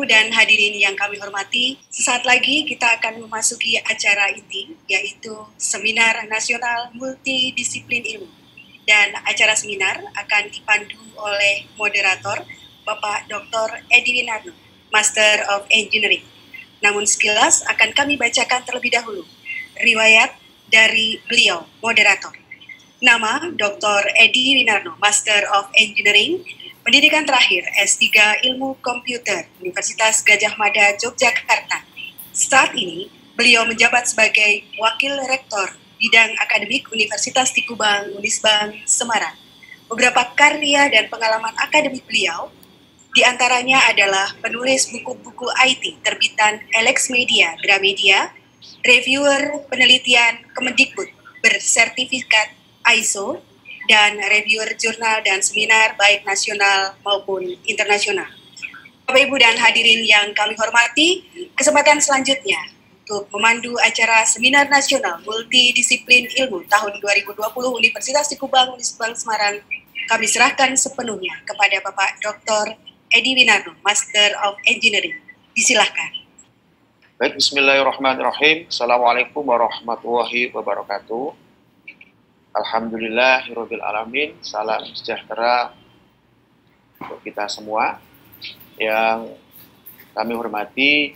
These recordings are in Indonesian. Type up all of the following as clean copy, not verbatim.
dan hadirin yang kami hormati, sesaat lagi kita akan memasuki acara inti, yaitu Seminar Nasional Multidisiplin Ilmu. Dan acara seminar akan dipandu oleh moderator Bapak Dr. Edi Winarno, Master of Engineering. Namun sekilas akan kami bacakan terlebih dahulu riwayat dari beliau, moderator. Nama Dr. Edi Winarno, Master of Engineering, pendidikan terakhir S3 Ilmu Komputer, Universitas Gadjah Mada, Yogyakarta. Saat ini, beliau menjabat sebagai Wakil Rektor Bidang Akademik Universitas Tikubang, Unisbang, Semarang. Beberapa karya dan pengalaman akademik beliau, diantaranya adalah penulis buku-buku IT terbitan Alex Media, Gramedia, reviewer penelitian Kemendikbud bersertifikat ISO, dan reviewer jurnal dan seminar baik nasional maupun internasional. Bapak, Ibu, dan hadirin yang kami hormati, kesempatan selanjutnya untuk memandu acara Seminar Nasional Multidisiplin Ilmu tahun 2020 Universitas Tikubang, Unisbang, Semarang, kami serahkan sepenuhnya kepada Bapak Dr. Edi Winarno, Master of Engineering. Disilahkan. Baik, bismillahirrahmanirrahim. Assalamualaikum warahmatullahi wabarakatuh. Alhamdulillahirabbil alamin. Salam sejahtera untuk kita semua yang kami hormati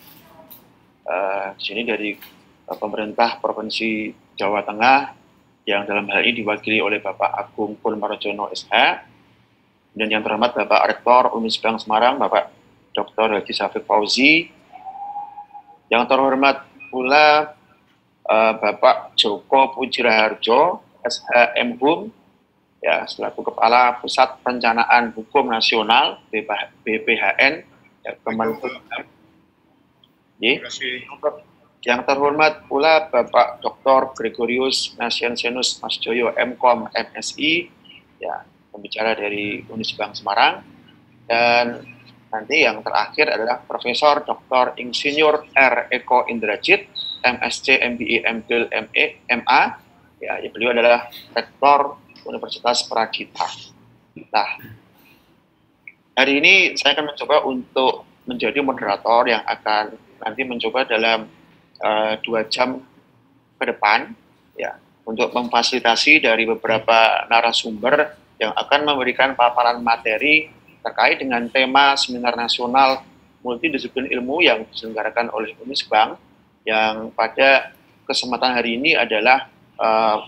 di sini dari pemerintah Provinsi Jawa Tengah yang dalam hal ini diwakili oleh Bapak Agung Pun Marjono SH, dan yang terhormat Bapak Rektor Unisbang Semarang, Bapak Dr. Haji Syafiq Fauzi, yang terhormat pula Bapak Joko Pujiraharjo SHM ya, selaku Kepala Pusat Perencanaan Hukum Nasional BPHN ya, Kemenkumham. Yang terhormat pula Bapak Dr. Gregorius Nasiensianus Masjoyo MKom MSI ya, pembicara dari Unisbang Semarang, dan nanti yang terakhir adalah Profesor Dr. Insinyur R. Eko Indrajit MSc MBE MPhil MA. Ya, beliau adalah Rektor Universitas Pradita. Nah, hari ini saya akan mencoba untuk menjadi moderator yang akan nanti mencoba dalam 2 jam ke depan, ya, untuk memfasilitasi dari beberapa narasumber yang akan memberikan paparan materi terkait dengan tema Seminar Nasional Multidisiplin Ilmu yang diselenggarakan oleh Unisbang, yang pada kesempatan hari ini adalah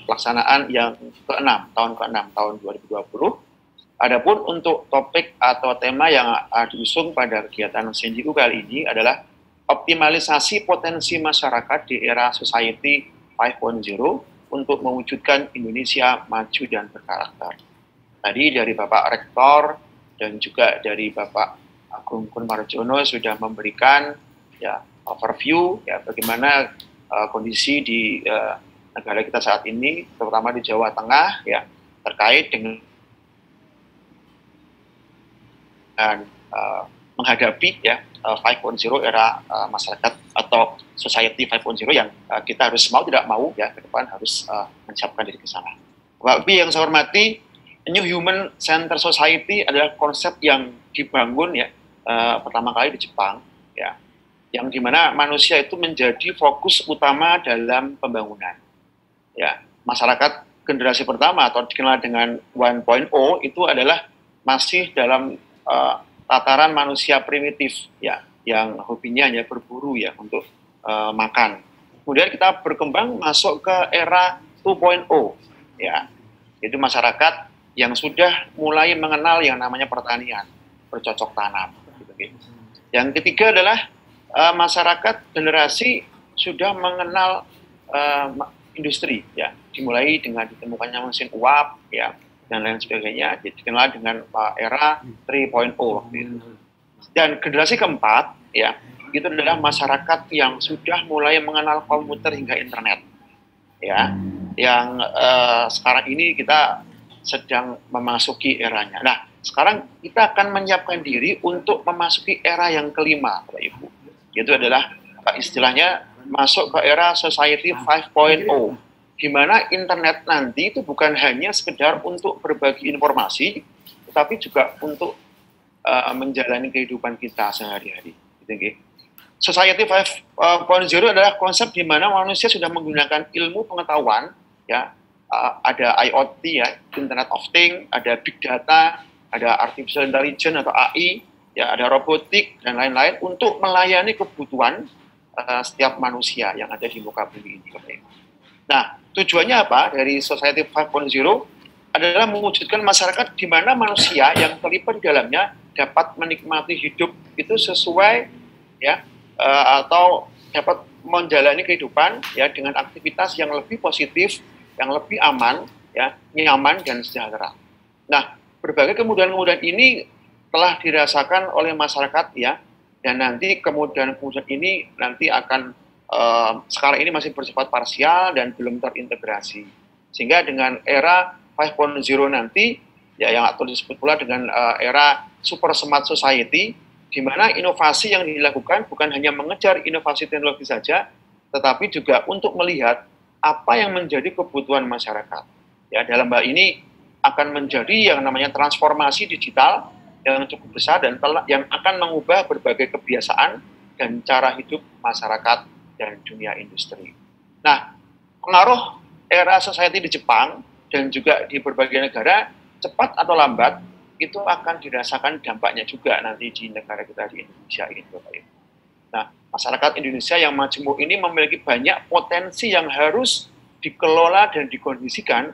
pelaksanaan yang ke-6, tahun ke-6, tahun 2020. Adapun untuk topik atau tema yang diusung pada kegiatan Senjiku kali ini adalah optimalisasi potensi masyarakat di era Society 5.0 untuk mewujudkan Indonesia maju dan berkarakter. Tadi dari Bapak Rektor dan juga dari Bapak Agung Pun Marjono sudah memberikan ya overview ya bagaimana kondisi di negara kita saat ini, terutama di Jawa Tengah, ya, terkait dengan menghadapi ya 5.0 era masyarakat atau society 5.0 yang kita harus mau tidak mau ya ke depan harus menyiapkan diri ke sana. Bapak Ibu yang saya hormati, New Human Center Society adalah konsep yang dibangun ya pertama kali di Jepang, ya, yang dimana manusia itu menjadi fokus utama dalam pembangunan. Ya, masyarakat generasi pertama atau dikenal dengan 1.0 itu adalah masih dalam tataran manusia primitif ya, yang hobinya hanya berburu ya untuk makan. Kemudian kita berkembang masuk ke era 2.0 ya, itu masyarakat yang sudah mulai mengenal yang namanya pertanian, bercocok tanam. Gitu. Yang ketiga adalah masyarakat generasi sudah mengenal industri ya, dimulai dengan ditemukannya mesin uap ya dan lain sebagainya, dikenal dengan era 3.0 waktu itu. Dan generasi keempat ya, itu adalah masyarakat yang sudah mulai mengenal komputer hingga internet ya, yang sekarang ini kita sedang memasuki eranya. Nah, sekarang kita akan menyiapkan diri untuk memasuki era yang kelima, Bapak Ibu. Itu adalah istilahnya masuk ke era Society 5.0, di mana internet nanti itu bukan hanya sekedar untuk berbagi informasi, tetapi juga untuk menjalani kehidupan kita sehari-hari. Gitu tinggi. Society 5.0 adalah konsep di mana manusia sudah menggunakan ilmu pengetahuan, ya, ada IoT, ya, Internet of Things, ada big data, ada artificial intelligence atau AI, ya, ada robotik dan lain-lain untuk melayani kebutuhan setiap manusia yang ada di muka bumi ini. Nah, tujuannya apa dari Society 5.0 adalah mewujudkan masyarakat di mana manusia yang terlibat di dalamnya dapat menikmati hidup itu sesuai, ya, atau dapat menjalani kehidupan, ya, dengan aktivitas yang lebih positif, yang lebih aman, ya, nyaman dan sejahtera. Nah, berbagai kemudahan-kemudahan ini telah dirasakan oleh masyarakat, ya, dan nanti kemudahan ini nanti akan sekarang ini masih bersifat parsial dan belum terintegrasi. Sehingga dengan era 5.0 nanti, ya, yang atau disebut pula dengan era super smart society, di mana inovasi yang dilakukan bukan hanya mengejar inovasi teknologi saja, tetapi juga untuk melihat apa yang menjadi kebutuhan masyarakat. Ya, dalam hal ini akan menjadi yang namanya transformasi digital yang cukup besar dan yang akan mengubah berbagai kebiasaan dan cara hidup masyarakat dan dunia industri. Nah, pengaruh era society di Jepang dan juga di berbagai negara cepat atau lambat itu akan dirasakan dampaknya juga nanti di negara kita di Indonesia ini, Bapak Ibu. Nah, masyarakat Indonesia yang majemuk ini memiliki banyak potensi yang harus dikelola dan dikondisikan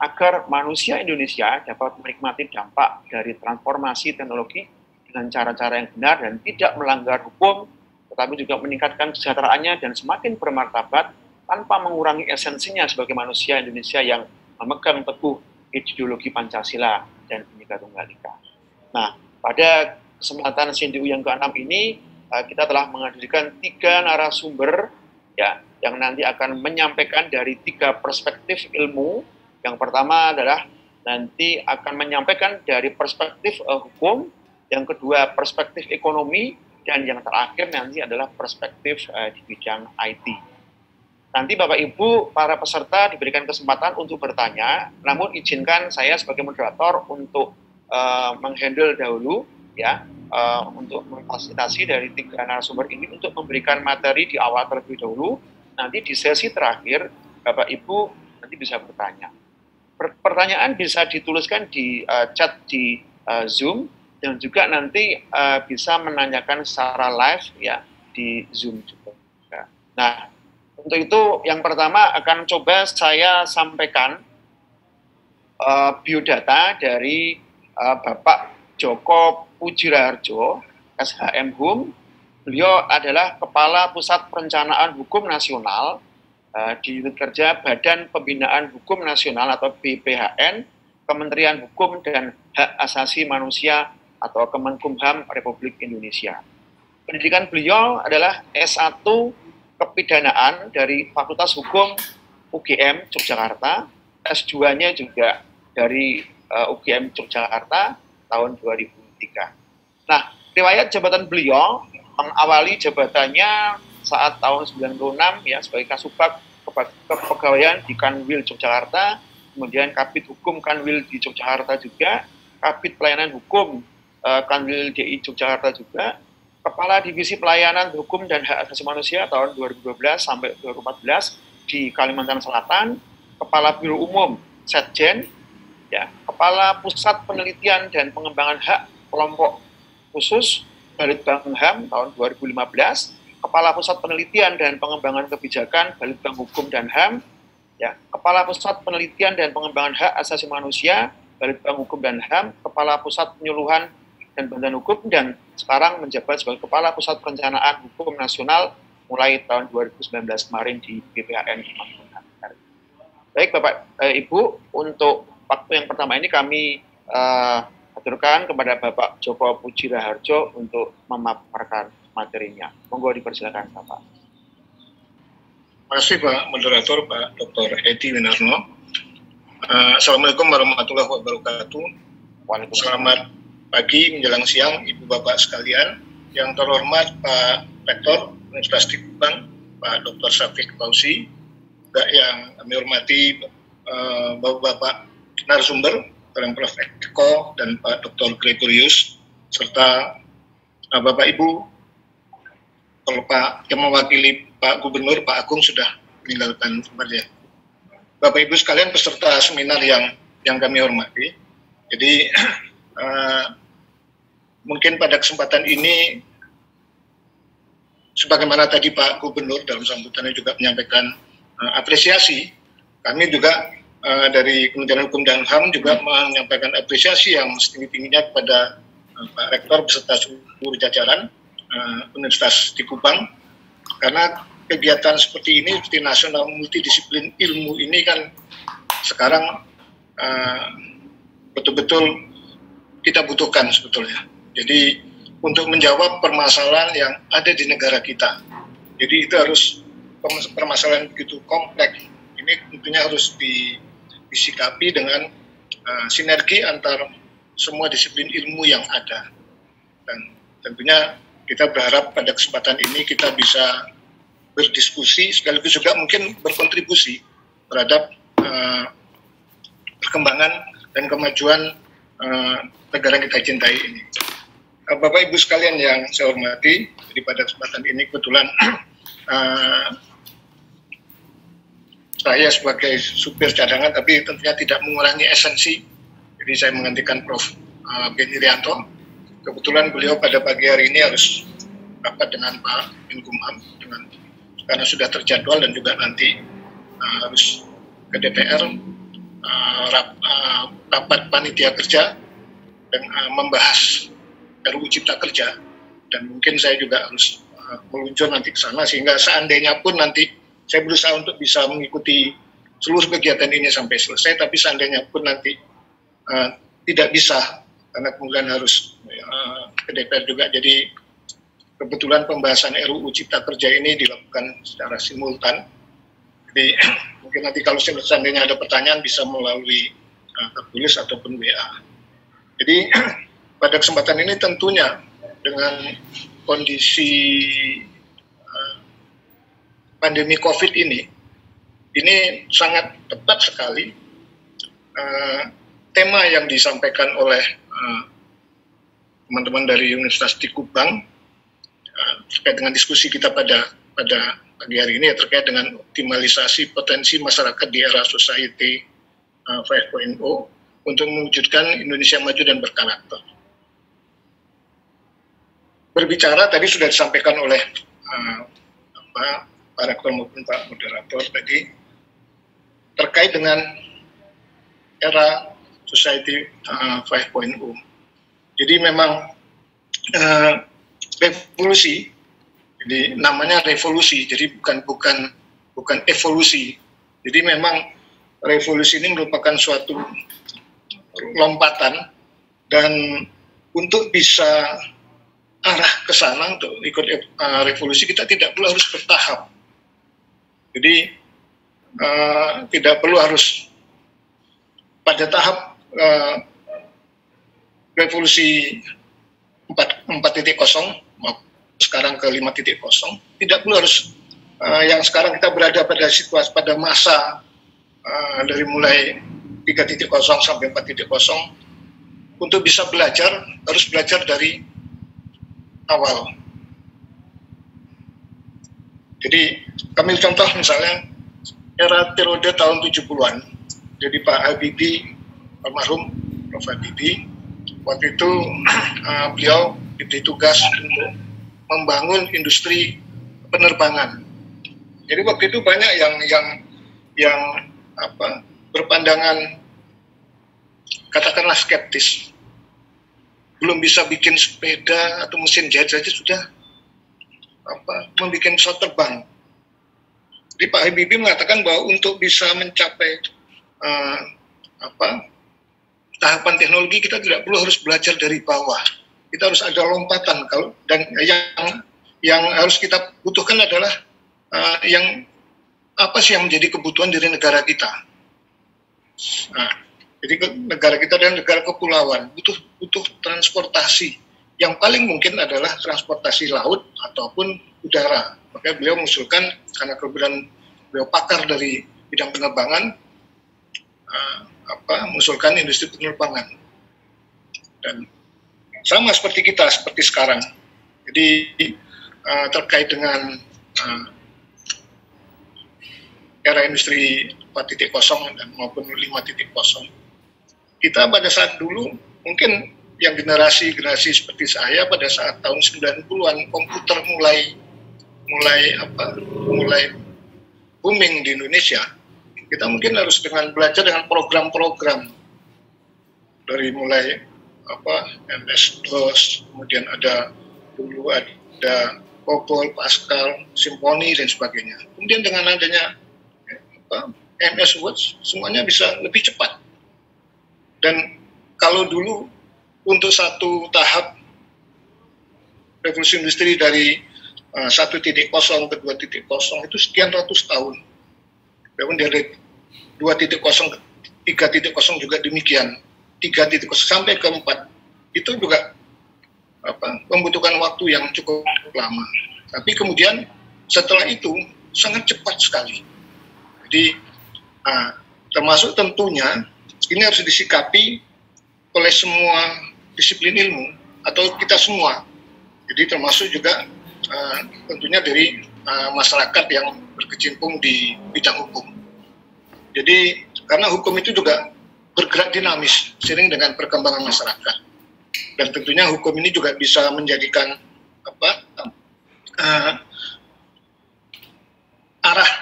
agar manusia Indonesia dapat menikmati dampak dari transformasi teknologi dengan cara-cara yang benar dan tidak melanggar hukum, tetapi juga meningkatkan kesejahteraannya dan semakin bermartabat tanpa mengurangi esensinya sebagai manusia Indonesia yang memegang teguh ideologi Pancasila dan Bhinneka Tunggal Ika. Nah, pada kesempatan CNDU yang ke-6 ini, kita telah menghadirkan 3 narasumber, ya, yang nanti akan menyampaikan dari 3 perspektif ilmu. Yang pertama adalah nanti akan menyampaikan dari perspektif hukum, yang kedua perspektif ekonomi, dan yang terakhir nanti adalah perspektif di bidang IT. Nanti Bapak Ibu, para peserta diberikan kesempatan untuk bertanya, namun izinkan saya sebagai moderator untuk menghandle dahulu, ya, untuk memfasilitasi dari 3 narasumber ini untuk memberikan materi di awal terlebih dahulu. Nanti di sesi terakhir, Bapak Ibu nanti bisa bertanya. Pertanyaan bisa dituliskan di chat di Zoom, dan juga nanti bisa menanyakan secara live, ya, di Zoom juga. Nah, untuk itu yang pertama akan coba saya sampaikan biodata dari Bapak Joko Pujiraharjo, SHM Hum. Beliau adalah Kepala Pusat Perencanaan Hukum Nasional di unit kerja Badan Pembinaan Hukum Nasional atau BPHN, Kementerian Hukum dan Hak Asasi Manusia atau Kemenkumham Republik Indonesia. Pendidikan beliau adalah S1 Kepidanaan dari Fakultas Hukum UGM Yogyakarta, S2-nya juga dari UGM Yogyakarta tahun 2003. Nah, riwayat jabatan beliau mengawali jabatannya saat tahun 96, ya, sebagai Kasubag Kepegawaian di Kanwil Yogyakarta, kemudian Kabid Hukum Kanwil di Yogyakarta juga, Kabid Pelayanan Hukum Kanwil DI Yogyakarta juga, Kepala Divisi Pelayanan Hukum dan Hak Asasi Manusia tahun 2012 sampai 2014 di Kalimantan Selatan, Kepala Biro Umum Setjen, ya, Kepala Pusat Penelitian dan Pengembangan Hak Kelompok Khusus Balitbang HAM tahun 2015, Kepala Pusat Penelitian dan Pengembangan Kebijakan Balitbang Hukum dan HAM, ya, Kepala Pusat Penelitian dan Pengembangan Hak Asasi Manusia Balitbang Hukum dan HAM, Kepala Pusat Penyuluhan dan Bantuan Hukum, dan sekarang menjabat sebagai Kepala Pusat Perencanaan Hukum Nasional mulai tahun 2019 kemarin di BPHN. Baik Bapak Ibu, untuk waktu yang pertama ini kami aturkan kepada Bapak Joko Pujiraharjo untuk memaparkan materinya. Monggo dipersilakan Bapak. Terima kasih Pak Moderator, Pak Dr. Edi Winarno. Assalamualaikum warahmatullahi wabarakatuh. Selamat pagi menjelang siang Ibu Bapak sekalian. Yang terhormat Pak Rektor Universitas Digbang, Pak Dr. Syafiq Fauzi, juga yang kami hormati Bapak narasumber, Prof. Eko dan Pak Dr. Gregorius, serta Bapak Ibu kalau Pak yang mewakili Pak Gubernur Pak Agung sudah meninggalkan tempat ya. Bapak Ibu sekalian peserta seminar yang kami hormati. Jadi mungkin pada kesempatan ini sebagaimana tadi Pak Gubernur dalam sambutannya juga menyampaikan apresiasi, kami juga dari Kementerian Hukum dan HAM juga menyampaikan apresiasi yang setinggi-tingginya kepada Pak Rektor beserta seluruh jajaran Universitas di Kupang, karena kegiatan seperti ini, seperti nasional multidisiplin ilmu ini kan sekarang betul-betul kita butuhkan sebetulnya. Jadi untuk menjawab permasalahan yang ada di negara kita, jadi itu harus permasalahan begitu kompleks. Ini tentunya harus disikapi dengan sinergi antar semua disiplin ilmu yang ada. Dan tentunya kita berharap pada kesempatan ini kita bisa berdiskusi sekaligus juga mungkin berkontribusi terhadap perkembangan dan kemajuan negara kita cintai ini. Bapak Ibu sekalian yang saya hormati, jadi pada kesempatan ini kebetulan saya sebagai supir cadangan, tapi tentunya tidak mengurangi esensi. Jadi saya menggantikan Prof. Beni Rianto. Kebetulan beliau pada pagi hari ini harus rapat dengan Pak Menkumham, karena sudah terjadwal dan juga nanti harus ke DPR rapat panitia kerja dan membahas RUU Cipta Kerja, dan mungkin saya juga harus meluncur nanti ke sana, sehingga seandainya pun nanti saya berusaha untuk bisa mengikuti seluruh kegiatan ini sampai selesai, tapi seandainya pun nanti tidak bisa karena kemudian harus ke DPR juga, jadi kebetulan pembahasan RUU Cipta Kerja ini dilakukan secara simultan. Jadi mungkin nanti kalau seandainya ada pertanyaan bisa melalui tertulis ataupun WA. Jadi pada kesempatan ini tentunya dengan kondisi pandemi COVID ini sangat tepat sekali tema yang disampaikan oleh teman-teman dari Universitas di Kupang terkait dengan diskusi kita pada pagi hari ini, terkait dengan optimalisasi potensi masyarakat di era Society 5.0 untuk mewujudkan Indonesia maju dan berkarakter. Berbicara tadi sudah disampaikan oleh Pak Rektor maupun Pak Moderator tadi terkait dengan era Society 5.0. Jadi memang revolusi, jadi namanya revolusi, jadi bukan evolusi. Jadi memang revolusi ini merupakan suatu lompatan, dan untuk bisa arah ke sana untuk ikut revolusi kita tidak perlu harus bertahap. Jadi tidak perlu harus pada tahap revolusi 4.0 sekarang ke 5.0, tidak perlu harus yang sekarang kita berada pada situasi pada masa dari mulai 3.0 sampai 4.0, untuk bisa belajar harus belajar dari awal. Jadi kami contoh misalnya era periode tahun 70-an. Jadi Pak Habibie, almarhum Prof. Habibie, waktu itu beliau diberi tugas untuk membangun industri penerbangan. Jadi waktu itu banyak yang berpandangan katakanlah skeptis. Belum bisa bikin sepeda atau mesin jahit saja sudah membuat pesawat terbang. Jadi Pak Habibie mengatakan bahwa untuk bisa mencapai tahapan teknologi kita tidak perlu harus belajar dari bawah. Kita harus ada lompatan, dan yang harus kita butuhkan adalah yang apa sih yang menjadi kebutuhan dari negara kita. Nah, jadi negara kita adalah negara kepulauan, butuh transportasi. Yang paling mungkin adalah transportasi laut ataupun udara. Makanya beliau mengusulkan, karena kebetulan beliau pakar dari bidang penerbangan, mengusulkan industri penerbangan. Dan sama seperti kita, seperti sekarang. Jadi terkait dengan era industri 4.0 dan maupun 5.0. Kita pada saat dulu mungkin yang generasi seperti saya pada saat tahun 90-an komputer mulai booming di Indonesia. Kita mungkin harus belajar dengan program-program dari mulai MS-DOS, kemudian dulu ada COBOL, Pascal, Symfony dan sebagainya. Kemudian dengan adanya MS Word semuanya bisa lebih cepat. Dan kalau dulu untuk satu tahap revolusi industri dari 1.0 ke 2.0 itu sekian ratus tahun. Namun dari 2.0 ke 3.0 juga demikian. 3.0 sampai ke 4 itu juga membutuhkan waktu yang cukup lama. Tapi kemudian setelah itu sangat cepat sekali. Jadi termasuk tentunya ini harus disikapi oleh semua disiplin ilmu atau kita semua. Jadi termasuk juga tentunya dari masyarakat yang berkecimpung di bidang hukum. Jadi karena hukum itu juga bergerak dinamis seiring dengan perkembangan masyarakat. Dan tentunya hukum ini juga bisa menjadikan arah.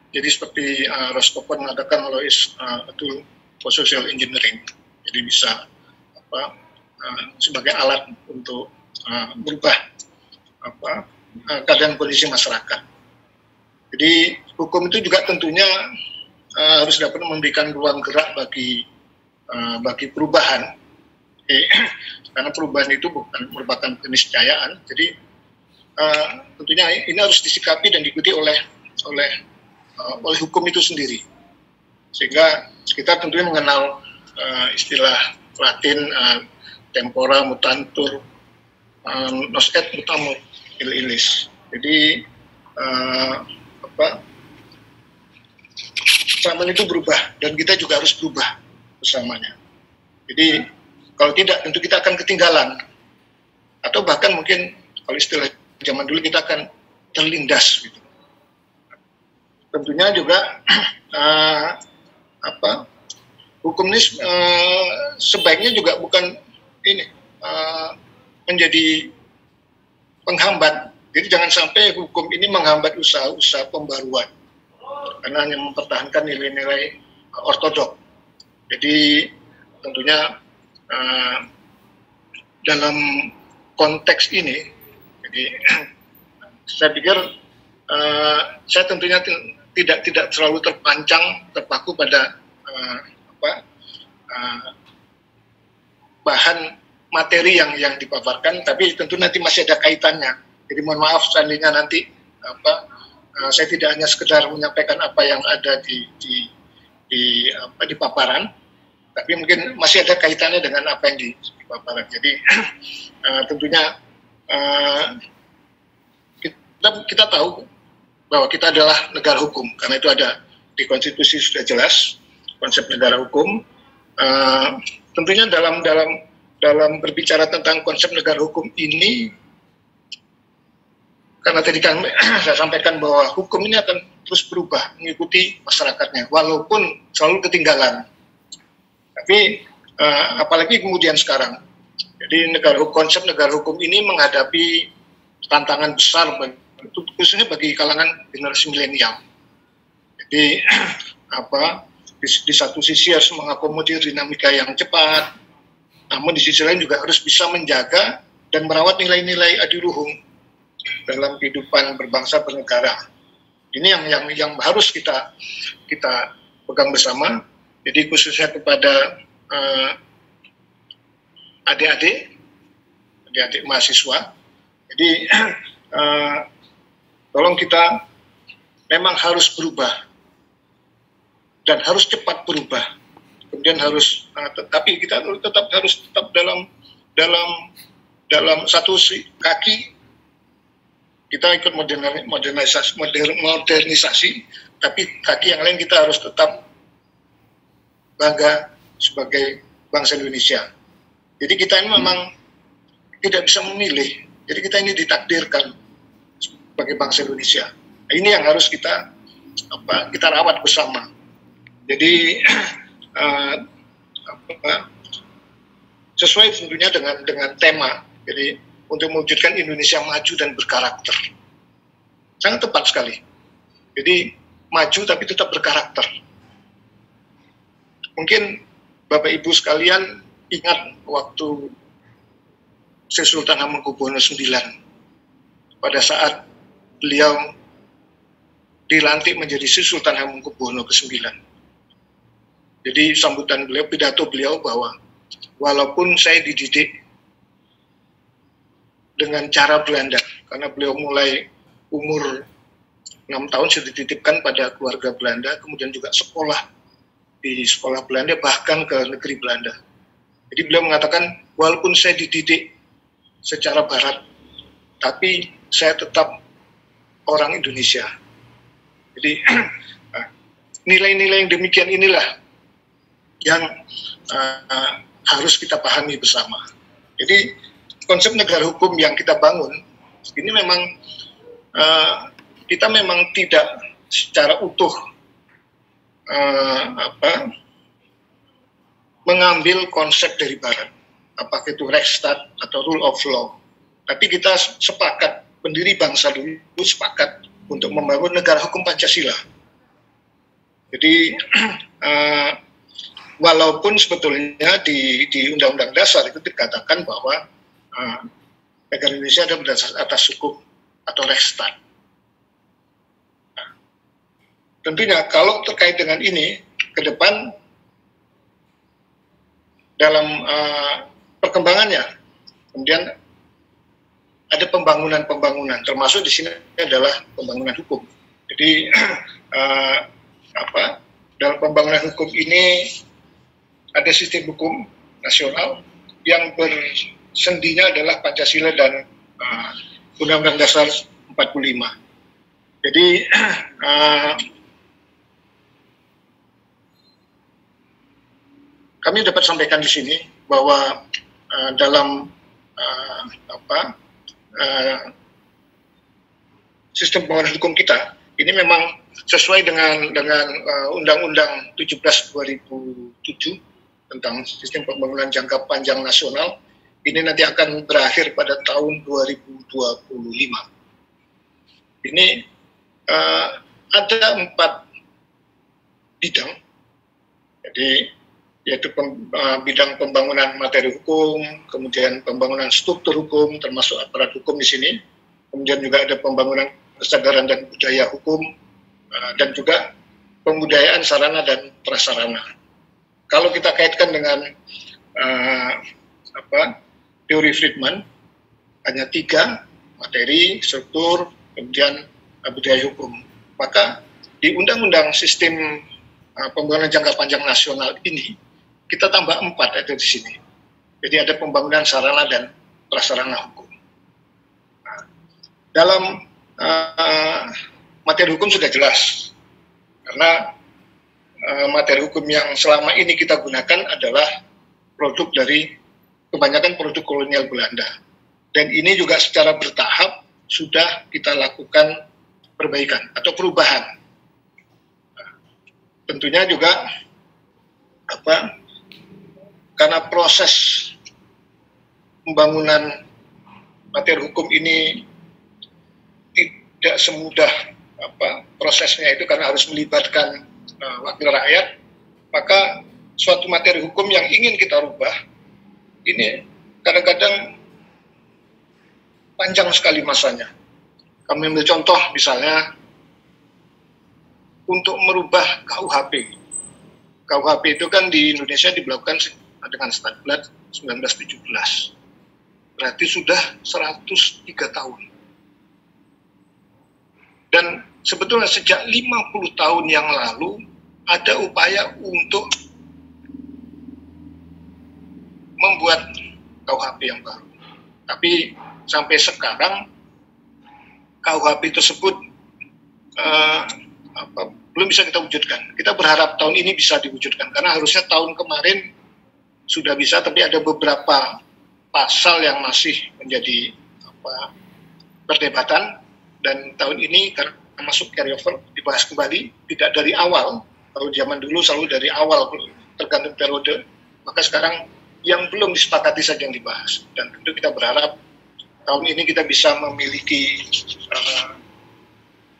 Jadi seperti Roscoe mengatakan Lois itu social engineering. Jadi bisa sebagai alat untuk merubah keadaan kondisi masyarakat. Jadi hukum itu juga tentunya harus dapat memberikan ruang gerak bagi perubahan. Karena perubahan itu bukan merupakan keniscayaan. Jadi tentunya ini harus disikapi dan diikuti oleh hukum itu sendiri. Sehingga kita tentunya mengenal istilah Latin tempora mutantur nos et mutamur illis. Jadi zaman itu berubah dan kita juga harus berubah bersamanya. Jadi kalau tidak tentu kita akan ketinggalan atau bahkan mungkin kalau istilah zaman dulu kita akan terlindas gitu. Tentunya juga hukum ini sebaiknya juga bukan menjadi penghambat. Jadi jangan sampai hukum ini menghambat usaha-usaha pembaruan karena hanya mempertahankan nilai-nilai ortodok. Jadi tentunya dalam konteks ini, jadi saya pikir saya tentunya tidak terlalu terpaku pada bahan materi yang dipaparkan, tapi tentu nanti masih ada kaitannya. Jadi mohon maaf seandainya nanti saya tidak hanya sekedar menyampaikan apa yang ada di paparan, tapi mungkin masih ada kaitannya dengan apa yang di paparan. Jadi tentunya kita tahu bahwa kita adalah negara hukum, karena itu ada di konstitusi sudah jelas konsep negara hukum. Tentunya dalam berbicara tentang konsep negara hukum ini, karena tadi kan saya sampaikan bahwa hukum ini akan terus berubah mengikuti masyarakatnya, walaupun selalu ketinggalan. Tapi apalagi kemudian sekarang, jadi konsep negara hukum ini menghadapi tantangan besar, khususnya bagi kalangan generasi milenial. Jadi di satu sisi harus mengakomodir dinamika yang cepat, namun di sisi lain juga harus bisa menjaga dan merawat nilai-nilai adiluhung dalam kehidupan berbangsa bernegara. Ini yang harus kita pegang bersama. Jadi khususnya kepada adik-adik mahasiswa. Jadi tolong kita memang harus berubah dan harus cepat berubah. Kemudian harus, tapi kita harus tetap dalam satu kaki. Kita ikut modernisasi, tapi kaki yang lain kita harus tetap bangga sebagai bangsa Indonesia. Jadi kita ini memang tidak bisa memilih. Jadi kita ini ditakdirkan sebagai bangsa Indonesia. Nah, ini yang harus kita rawat bersama. Jadi sesuai tentunya dengan tema. Jadi untuk mewujudkan Indonesia maju dan berkarakter. Sangat tepat sekali. Jadi maju tapi tetap berkarakter. Mungkin Bapak Ibu sekalian ingat waktu Sri Sultan Hamengkubuwono IX pada saat beliau dilantik menjadi Sri Sultan Hamengkubuwono ke-9. Jadi sambutan beliau, pidato beliau bahwa walaupun saya dididik dengan cara Belanda, karena beliau mulai umur 6 tahun sudah dititipkan pada keluarga Belanda, kemudian juga sekolah di sekolah Belanda, bahkan ke negeri Belanda. Jadi beliau mengatakan, walaupun saya dididik secara barat, tapi saya tetap orang Indonesia. Jadi nilai-nilai yang demikian inilah yang harus kita pahami bersama. Jadi konsep negara hukum yang kita bangun ini memang kita memang tidak secara utuh mengambil konsep dari Barat, apakah itu Rechtsstaat atau rule of law. Tapi kita sepakat, pendiri bangsa dulu sepakat untuk membangun negara hukum Pancasila. Jadi walaupun sebetulnya di Undang-Undang Dasar itu dikatakan bahwa negara Indonesia ada berdasar atas hukum atau Rechtsstaat. Nah, tentunya kalau terkait dengan ini ke depan dalam perkembangannya, kemudian ada pembangunan, termasuk di sini adalah pembangunan hukum. Jadi dalam pembangunan hukum ini ada sistem hukum nasional yang bersendinya adalah Pancasila dan Undang-Undang Dasar 45. Jadi kami dapat sampaikan di sini bahwa dalam sistem pembangunan hukum kita ini memang sesuai dengan Undang-Undang 17 2007 tentang sistem pembangunan jangka panjang nasional. Ini nanti akan berakhir pada tahun 2025. Ini ada 4 bidang, jadi yaitu bidang pembangunan materi hukum, kemudian pembangunan struktur hukum, termasuk aparat hukum di sini, kemudian juga ada pembangunan kesadaran dan budaya hukum, dan juga pembudayaan sarana dan prasarana. Kalau kita kaitkan dengan teori Friedman, hanya 3, materi, struktur, kemudian budaya hukum. Maka di Undang-Undang Sistem Pembangunan Jangka Panjang Nasional ini, kita tambah 4 ada di sini. Jadi ada pembangunan sarana dan prasarana hukum. Nah, dalam materi hukum sudah jelas, karena materi hukum yang selama ini kita gunakan adalah produk dari kebanyakan produk kolonial Belanda. Dan ini juga secara bertahap sudah kita lakukan perbaikan atau perubahan. Nah, tentunya juga karena proses pembangunan materi hukum ini tidak semudah prosesnya itu, karena harus melibatkan wakil rakyat, maka suatu materi hukum yang ingin kita rubah ini kadang-kadang panjang sekali masanya. Kami ambil contoh misalnya untuk merubah KUHP. KUHP itu kan di Indonesia diberlakukan dengan Statblad 1917. Berarti sudah 103 tahun. Dan sebetulnya sejak 50 tahun yang lalu ada upaya untuk membuat KUHP yang baru. Tapi sampai sekarang KUHP tersebut belum bisa kita wujudkan. Kita berharap tahun ini bisa diwujudkan, karena harusnya tahun kemarin sudah bisa, tapi ada beberapa pasal yang masih menjadi perdebatan, dan tahun ini karena masuk carryover dibahas kembali, tidak dari awal. Kalau zaman dulu selalu dari awal tergantung periode, maka sekarang yang belum disepakati saja yang dibahas. Dan tentu kita berharap tahun ini kita bisa memiliki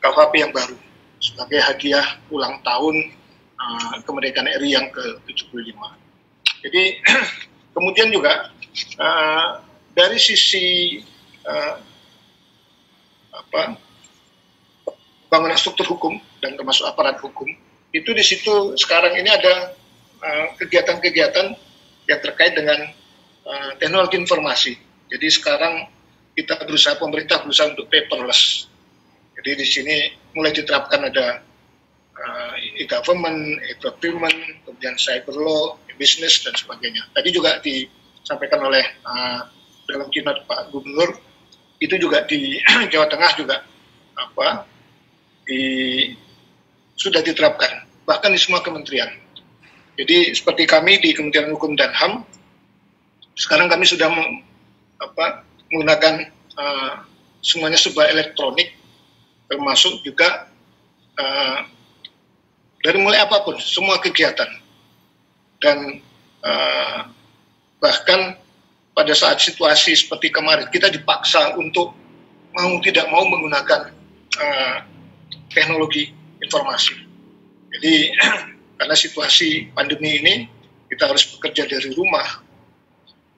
KUHP yang baru sebagai hadiah ulang tahun kemerdekaan RI yang ke-75. Jadi kemudian juga dari sisi bangunan struktur hukum dan termasuk aparat hukum, itu di situ sekarang ini ada kegiatan-kegiatan yang terkait dengan teknologi informasi. Jadi sekarang pemerintah berusaha untuk paperless. Jadi di sini mulai diterapkan ada e-government, e-procurement, kemudian cyber law, e-business dan sebagainya. Tadi juga disampaikan oleh dalam keynote Pak Gubernur, itu juga di Jawa Tengah juga sudah diterapkan, bahkan di semua kementerian. Jadi seperti kami di Kementerian Hukum dan HAM, sekarang kami sudah menggunakan semuanya serba elektronik, termasuk juga dari mulai apapun, semua kegiatan. Dan bahkan pada saat situasi seperti kemarin, kita dipaksa untuk tidak mau menggunakan teknologi informasi. Jadi karena situasi pandemi ini, kita harus bekerja dari rumah.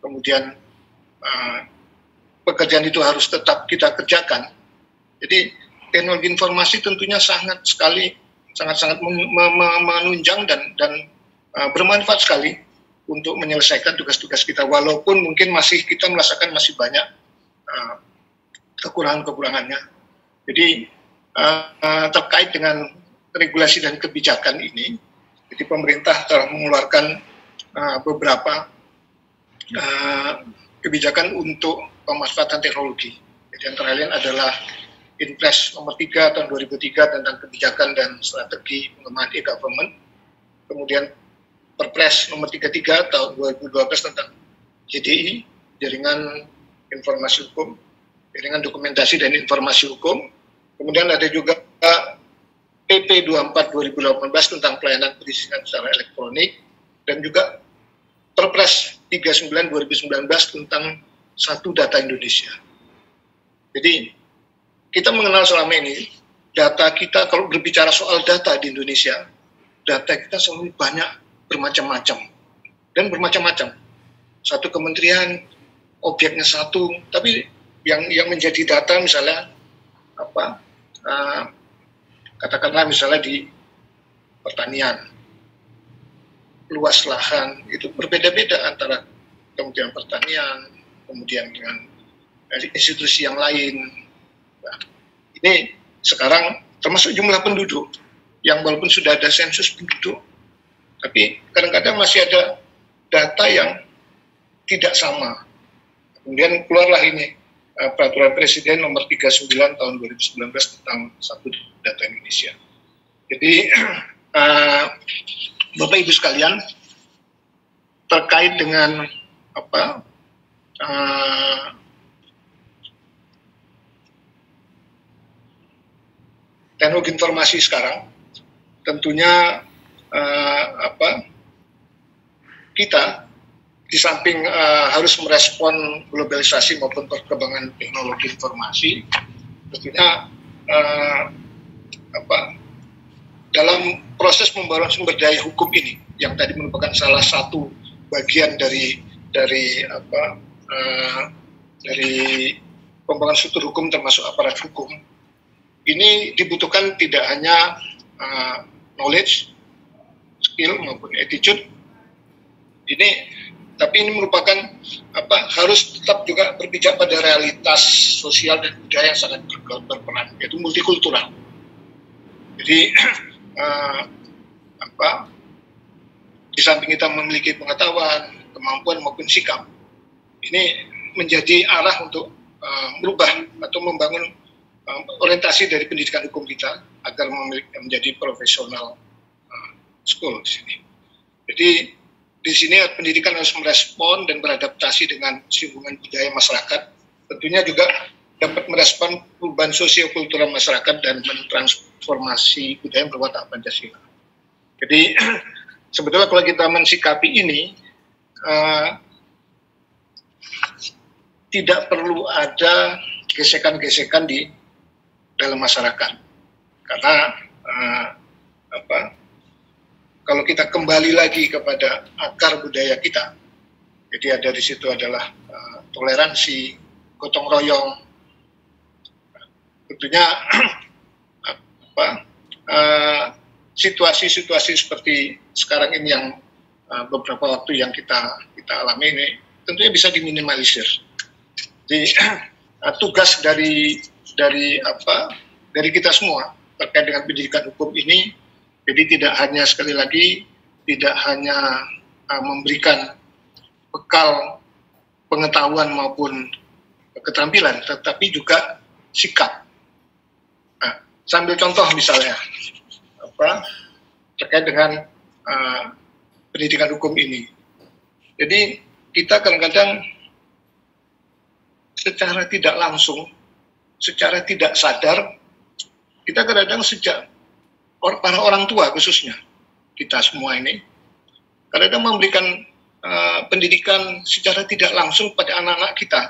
Kemudian pekerjaan itu harus tetap kita kerjakan. Jadi teknologi informasi tentunya sangat menunjang dan bermanfaat sekali untuk menyelesaikan tugas-tugas kita, walaupun mungkin kita merasakan masih banyak kekurangan-kekurangannya. Jadi terkait dengan regulasi dan kebijakan ini, jadi pemerintah telah mengeluarkan beberapa kebijakan untuk pemanfaatan teknologi. Jadi antara lain adalah Inpres nomor 3 tahun 2003 tentang kebijakan dan strategi pengembangan e-government. Kemudian Perpres nomor 33 tahun 2012 tentang JDI, Jaringan Informasi Hukum, Jaringan Dokumentasi dan Informasi Hukum. Kemudian ada juga PP 24 2018 tentang pelayanan perizinan secara elektronik, dan juga Perpres 39 2019 tentang Satu Data Indonesia. Jadi kita mengenal selama ini data kita, kalau berbicara soal data di Indonesia, data kita selalu banyak, bermacam-macam dan bermacam-macam. Satu kementerian objeknya satu, tapi yang menjadi data misalnya katakanlah misalnya di pertanian, luas lahan itu berbeda-beda antara Kementerian Pertanian, kemudian dengan institusi yang lain. Nah, ini sekarang termasuk jumlah penduduk, yang walaupun sudah ada sensus penduduk, tapi kadang-kadang masih ada data yang tidak sama. Kemudian keluarlah ini Peraturan Presiden nomor 39 tahun 2019 tentang Satu Data Indonesia. Jadi Bapak Ibu sekalian, terkait dengan teknologi informasi sekarang, tentunya kita di samping harus merespon globalisasi maupun perkembangan teknologi informasi, tentunya dalam proses pembaruan sumber daya hukum ini, yang tadi merupakan salah satu bagian dari pembangunan struktur hukum termasuk aparat hukum, ini dibutuhkan tidak hanya knowledge, skill maupun attitude, tapi ini merupakan harus tetap juga berpijak pada realitas sosial dan budaya yang sangat berperan, yaitu multikultural. Jadi di samping kita memiliki pengetahuan, kemampuan maupun sikap, ini menjadi arah untuk merubah atau membangun orientasi dari pendidikan hukum kita agar menjadi profesional school di sini. Jadi di sini pendidikan harus merespon dan beradaptasi dengan singgungan budaya masyarakat. Tentunya juga dapat merespon perubahan sosiokultural masyarakat dan mentransformasi budaya berwatak Pancasila. Jadi sebetulnya kalau kita mensikapi ini, tidak perlu ada gesekan-gesekan di dalam masyarakat, karena kalau kita kembali lagi kepada akar budaya kita, jadi ada di situ adalah toleransi, gotong royong, tentunya situasi-situasi seperti sekarang ini yang beberapa waktu yang kita alami ini tentunya bisa diminimalisir. Jadi tugas dari kita semua terkait dengan pendidikan hukum ini, jadi tidak hanya sekali lagi tidak hanya memberikan bekal pengetahuan maupun keterampilan, tetapi juga sikap. Nah, sambil contoh misalnya terkait dengan pendidikan hukum ini. Jadi kita kadang-kadang secara tidak langsung, secara tidak sadar, kita kadang-kadang sejak para orang tua khususnya, kita semua ini, kadang-kadang memberikan pendidikan secara tidak langsung pada anak-anak kita.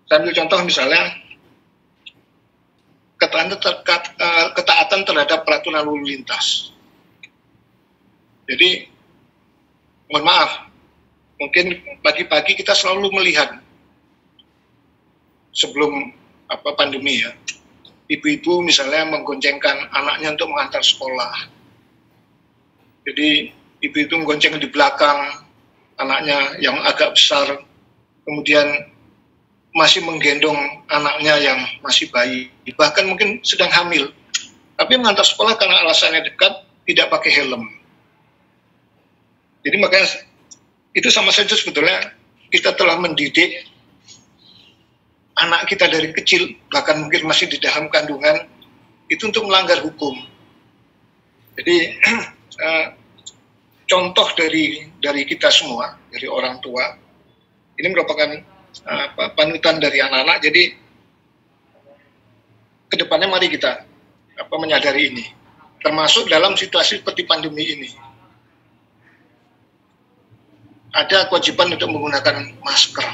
Saya ambil contoh misalnya, ketaatan terhadap peraturan lalu lintas. Jadi, mohon maaf, mungkin pagi-pagi kita selalu melihat sebelum pandemi ya, ibu-ibu misalnya menggoncengkan anaknya untuk mengantar sekolah. Jadi ibu itu menggonceng di belakang anaknya yang agak besar, kemudian masih menggendong anaknya yang masih bayi, bahkan mungkin sedang hamil, tapi mengantar sekolah karena alasannya dekat, tidak pakai helm. Jadi makanya itu sama saja sebetulnya kita telah mendidik anak kita dari kecil, bahkan mungkin masih di dalam kandungan, itu untuk melanggar hukum. Jadi contoh dari kita semua, dari orang tua, ini merupakan panutan dari anak-anak. Jadi kedepannya mari kita menyadari ini, termasuk dalam situasi seperti pandemi ini. Ada kewajiban untuk menggunakan masker.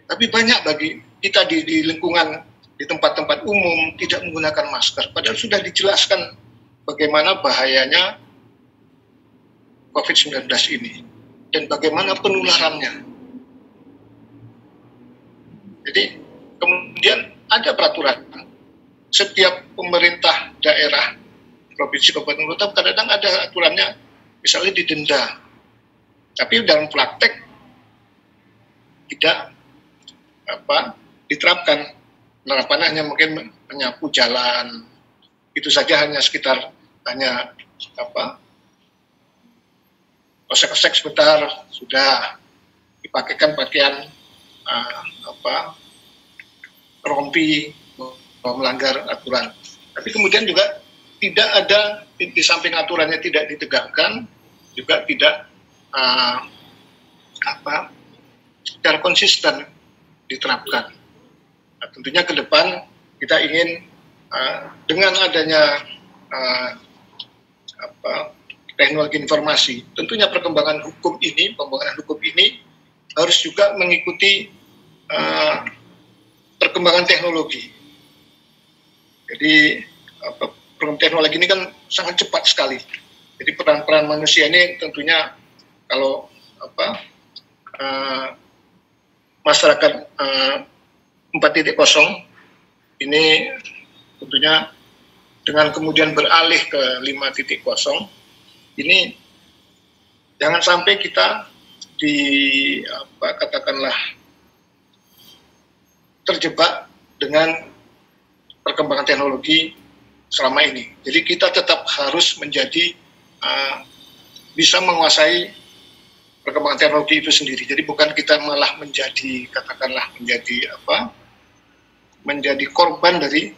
Tapi banyak bagi kita di lingkungan, di tempat-tempat umum tidak menggunakan masker. Padahal sudah dijelaskan bagaimana bahayanya COVID-19 ini dan bagaimana penularannya. Jadi kemudian ada peraturan. Setiap pemerintah daerah, provinsi, kabupaten, kota, kadang-kadang ada aturannya, misalnya didenda. Tapi dalam praktek tidak diterapkan. Penerapannya hanya mungkin menyapu jalan, itu saja hanya sekitar osek-osek sebentar sudah dipakaikan pakaian rompi, melanggar aturan. Tapi kemudian juga tidak ada, di samping aturannya tidak ditegakkan, juga tidak secara konsisten diterapkan. Nah, tentunya ke depan kita ingin dengan adanya teknologi informasi, tentunya perkembangan hukum ini, pembangunan hukum ini harus juga mengikuti perkembangan teknologi. Jadi perkembangan teknologi ini kan sangat cepat sekali. Jadi peran-peran manusia ini tentunya kalau masyarakat 4.0 ini tentunya dengan kemudian beralih ke 5.0 ini jangan sampai kita katakanlah terjebak dengan perkembangan teknologi selama ini. Jadi kita tetap harus menjadi bisa menguasai perkembangan teknologi itu sendiri. Jadi bukan kita malah menjadi menjadi korban dari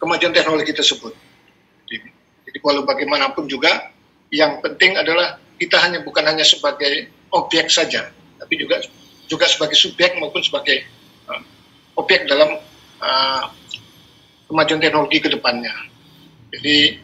kemajuan teknologi tersebut. Jadi walau bagaimanapun juga yang penting adalah kita bukan hanya sebagai objek saja, tapi juga sebagai subjek maupun sebagai objek dalam kemajuan teknologi ke depannya. Jadi